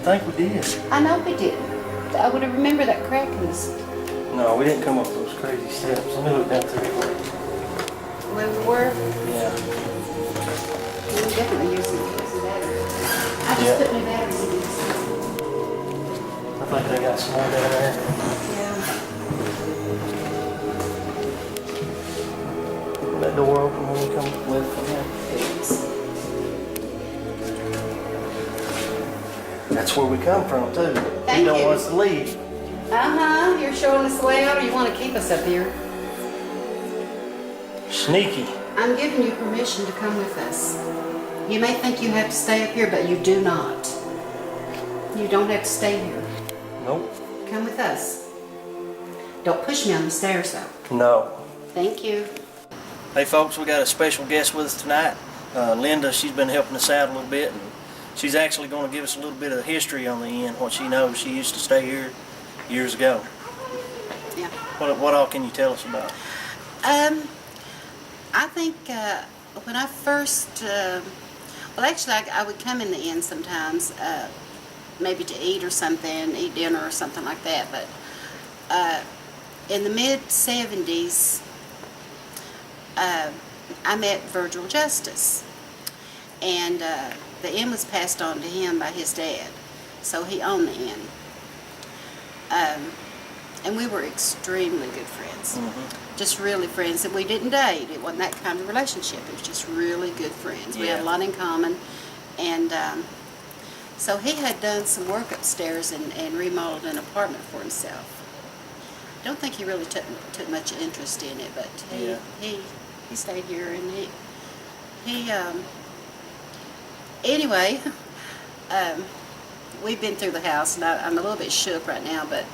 think we did. I know we did. I would have remembered that crack in this. No, we didn't come up those crazy steps. Let me look down through here. Where we were? Yeah. We were definitely using batteries. I just put new batteries in this. I think they got some more down there. Yeah. That door open when we come with from here. That's where we come from too. Thank You don't you. want us to leave. Uh-huh. You're showing us the way out, or you want to keep us up here? Sneaky. I'm giving you permission to come with us. You may think you have to stay up here, but you do not. You don't have to stay here. Nope. Come with us. Don't push me on the stairs, though. No. Thank you. Hey folks, we got a special guest with us tonight. Linda, she's been helping us out a little bit, and she's actually going to give us a little bit of the history on the inn, what she knows. She used to stay here years ago. Yeah. What all can you tell us about it? I think when I first, well actually I would come in the inn sometimes, maybe to eat or something, eat dinner or something like that, but in the mid-70s, I met Virgil Justice, and the inn was passed on to him by his dad, so he owned the inn. And we were extremely good friends, just really friends, and we didn't date. It wasn't that kind of relationship. It was just really good friends. We had a lot in common, and so he had done some work upstairs and remodeled an apartment for himself. I don't think he really took much interest in it, but he stayed here, and he anyway, we've been through the house, and I'm a little bit shook right now, but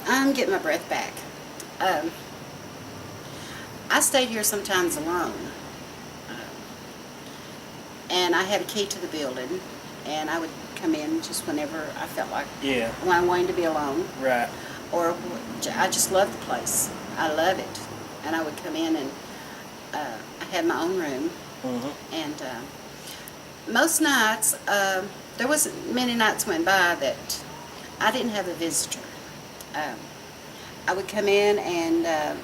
I'm getting my breath back. I stayed here sometimes alone, and I had a key to the building, and I would come in just whenever I felt like when I wanted to be alone. Right. Or I just love the place. I love it, and I would come in, and I had my own room, and most nights, there wasn't many nights went by that I didn't have a visitor. I would come in and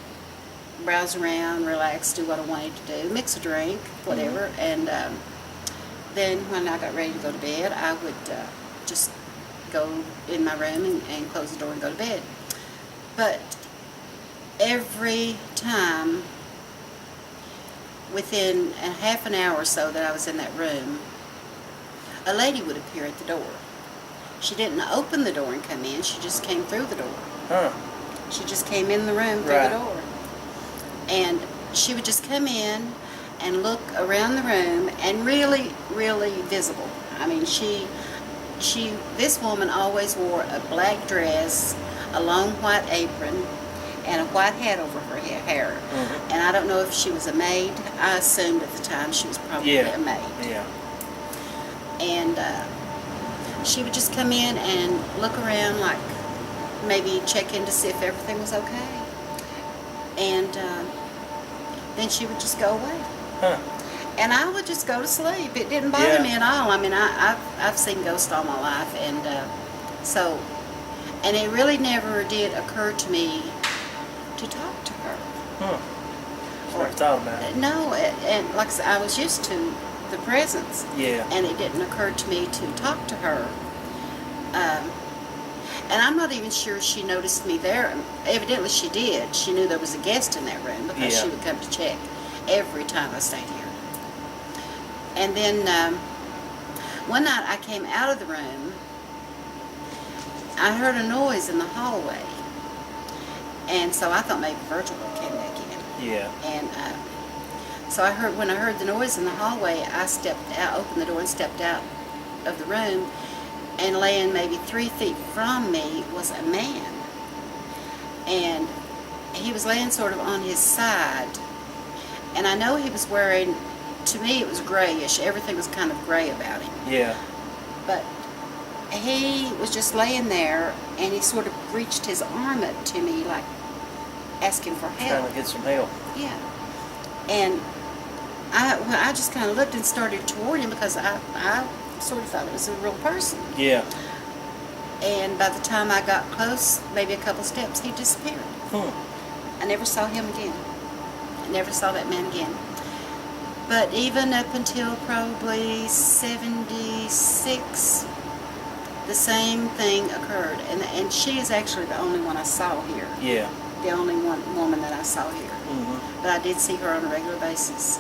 browse around, relax, do what I wanted to do, mix a drink, whatever, and then when I got ready to go to bed, I would just go in my room and close the door and go to bed. But every time, within a half an hour or so that I was in that room, a lady would appear at the door. She didn't open the door and come in, she just came through the door. Huh. She just came in the room through the door. And she would just come in and look around the room, and really, really visible. I mean, this woman always wore a black dress, a long white apron, and a white hat over her hair. And I don't know if she was a maid. I assumed at the time she was probably a maid. Yeah. And she would just come in and look around, like maybe check in to see if everything was okay. And then she would just go away. Huh. And I would just go to sleep. It didn't bother me at all. I mean, I've seen ghosts all my life, and and it really never did occur to me to talk to her. Never thought about it. No, and like I said, I was used to the presence. Yeah. And it didn't occur to me to talk to her. And I'm not even sure she noticed me there. Evidently she did. She knew there was a guest in that room, because she would come to check every time I stayed here. And then one night I came out of the room, I heard a noise in the hallway, and so I thought maybe Virgil came back in. Yeah. And so when I heard the noise in the hallway, I stepped out, opened the door and stepped out of the room, and laying maybe 3 feet from me was a man. And he was laying sort of on his side, and I know he was wearing, to me it was grayish, everything was kind of gray about him. Yeah. But he was just laying there, and he sort of reached his arm up to me, like asking for help. Trying to get some help. Yeah. And I just kind of looked and started toward him, because I sort of thought it was a real person. Yeah. And by the time I got close, maybe a couple steps, he disappeared. I never saw him again. I never saw that man again. But even up until probably 76, the same thing occurred. And she is actually the only one I saw here. Yeah. The only woman that I saw here. But I did see her on a regular basis.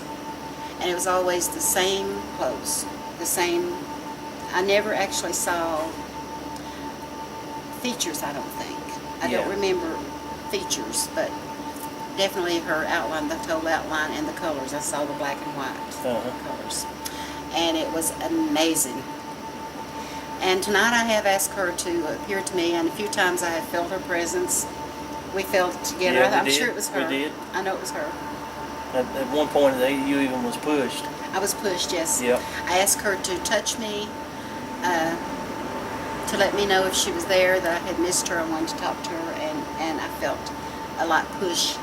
And it was always the same clothes. The same. I never actually saw features, I don't think. I don't remember features, but definitely her outline, the total outline, and the colors. I saw the black and white colors. And it was amazing. And tonight I have asked her to appear to me, and a few times I have felt her presence. We felt together. Yeah, I'm sure it was her. We did. I know it was her. At one point, you even was pushed. I was pushed, yes. Yep. I asked her to touch me, to let me know if she was there, that I had missed her. I wanted to talk to her, and I felt a light push,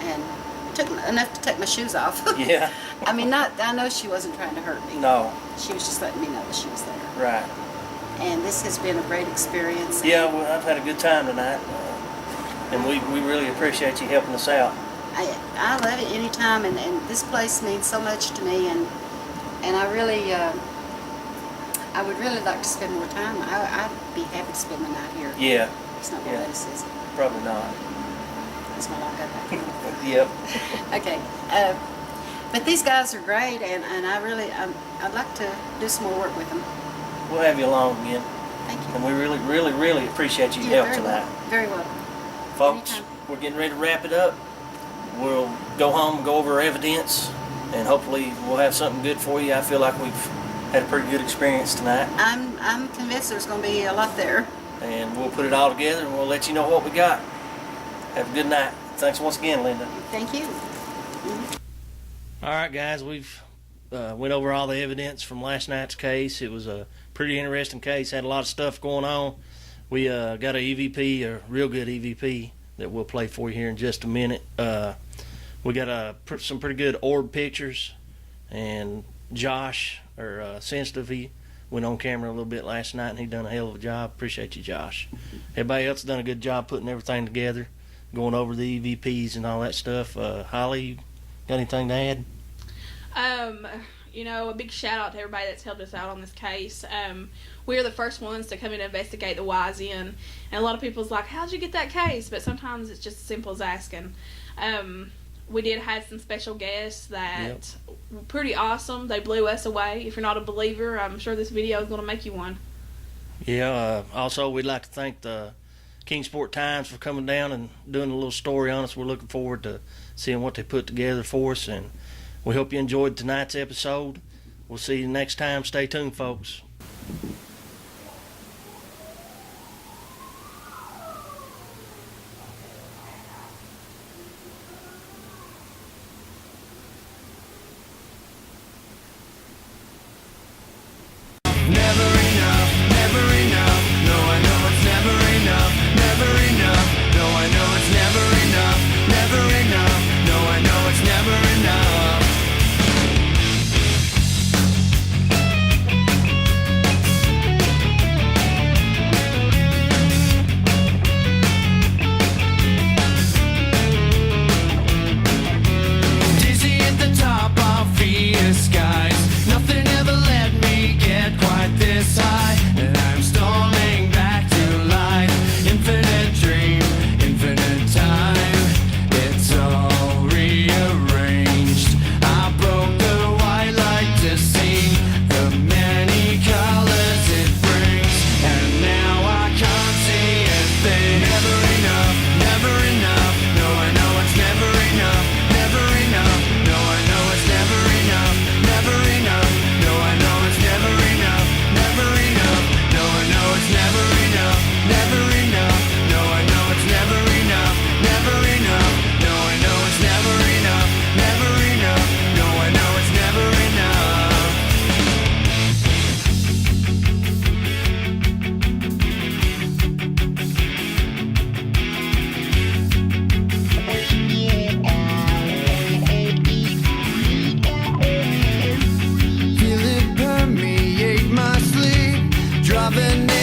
and it took enough to take my shoes off. Yeah. I mean, I know she wasn't trying to hurt me. No. She was just letting me know that she was there. Right. And this has been a great experience. Yeah, well, I've had a good time tonight, and we really appreciate you helping us out. I love it anytime, and this place means so much to me, and I really, I would really like to spend more time. I'd be happy to spend the night here. Yeah. It's not gonna let us, is it? Probably not. It's my lock up. Yep. Okay. But these guys are great, and I'd like to do some more work with them. We'll have you along again. Thank you. And we really appreciate your You're help very tonight. Very well. Folks, Anytime. we're getting ready to wrap it up. We'll go home and go over our evidence, and hopefully we'll have something good for you. I feel like we've had a pretty good experience tonight. I'm convinced there's going to be a lot there. And we'll put it all together, and we'll let you know what we got. Have a good night. Thanks once again, Linda. Thank you. All right, guys, we've went over all the evidence from last night's case. It was a pretty interesting case. Had a lot of stuff going on. We got a EVP, a real good EVP, that we'll play for you here in just a minute. We got some pretty good orb pictures, and Josh, or Sensitive, he went on camera a little bit last night, and he done a hell of a job. Appreciate you, Josh. Everybody else done a good job putting everything together, going over the EVPs and all that stuff. Holly, you got anything to add? You know, a big shout out to everybody that's helped us out on this case. We are the first ones to come in and investigate the YZN, and a lot of people's like, how'd you get that case? But sometimes it's just as simple as asking. We did have some special guests that were pretty awesome. They blew us away. If you're not a believer, I'm sure this video is going to make you one. Yeah, also we'd like to thank the Kingsport Times for coming down and doing a little story on us. We're looking forward to seeing what they put together for us, and we hope you enjoyed tonight's episode. We'll see you next time. Stay tuned, folks. Driving